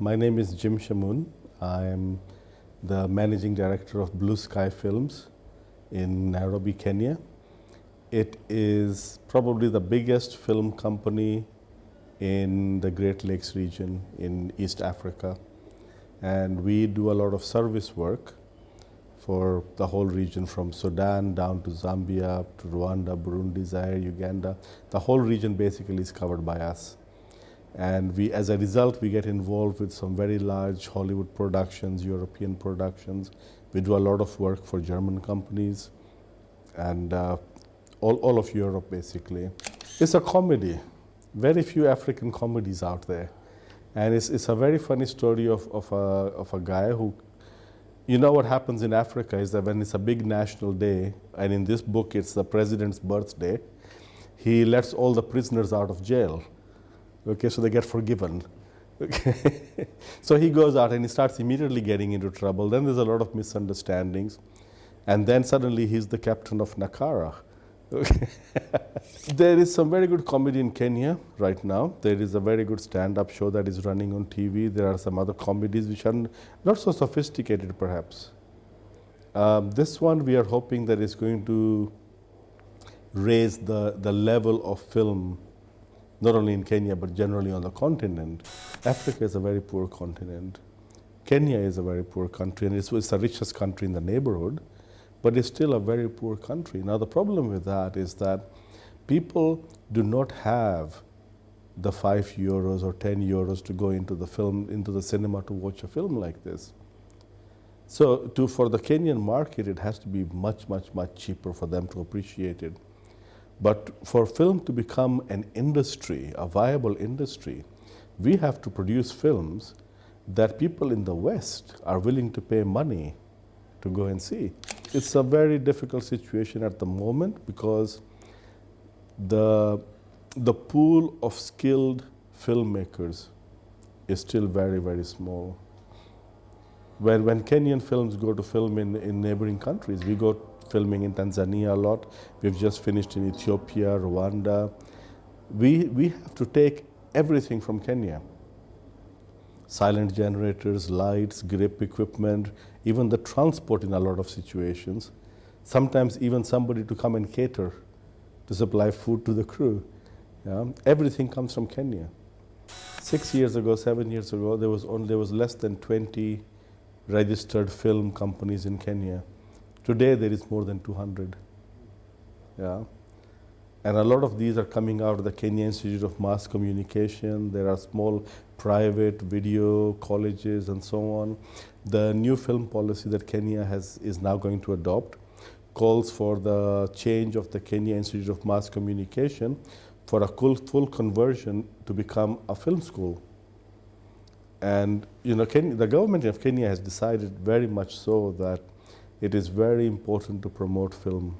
My name is Jim Shamoon. I am the managing director of Blue Sky Films in Nairobi, Kenya. It is probably the biggest film company in the Great Lakes region in East Africa. And we do a lot of service work for the whole region, from Sudan down to Zambia, to Rwanda, Burundi, Zaire, Uganda. The whole region basically is covered by us. And we, as a result, we get involved with some very large Hollywood productions, European productions. We do a lot of work for German companies and all of Europe, basically. It's a comedy. Very few African comedies out there. And it's a very funny story of a guy who, you know what happens in Africa is that when it's a big national day, and in this book it's the president's birthday, he lets all the prisoners out of jail. Okay, so they get forgiven. Okay. So he goes out and he starts immediately getting into trouble. Then there's a lot of misunderstandings. And then suddenly he's the captain of Nakara. Okay. There is some very good comedy in Kenya right now. There is a very good stand-up show that is running on TV. There are some other comedies which are not so sophisticated, perhaps. This one we are hoping that is going to raise the level of film, not only in Kenya, but generally on the continent. Africa is a very poor continent. Kenya is a very poor country, and it's the richest country in the neighborhood, but it's still a very poor country. Now, the problem with that is that people do not have the €5 or €10 to go into the cinema to watch a film like this. So for the Kenyan market, it has to be much, much, much cheaper for them to appreciate it. But for film to become an industry, a viable industry, we have to produce films that people in the West are willing to pay money to go and see. It's a very difficult situation at the moment because the pool of skilled filmmakers is still very, very small. When Kenyan films go to film in neighboring countries, we go filming in Tanzania a lot. We've just finished in Ethiopia, Rwanda. We have to take everything from Kenya. Silent generators, lights, grip equipment, even the transport in a lot of situations. Sometimes even somebody to come and cater, to supply food to the crew. Yeah? Everything comes from Kenya. 6 years ago, 7 years ago, there was less than 20 registered film companies in Kenya. Today there is more than 200. Yeah? And a lot of these are coming out of the Kenya Institute of Mass Communication. There are small private video colleges and so on. The new film policy that Kenya is now going to adopt calls for the change of the Kenya Institute of Mass Communication for a full conversion to become a film school. And you know, the government of Kenya has decided very much so that it is very important to promote film.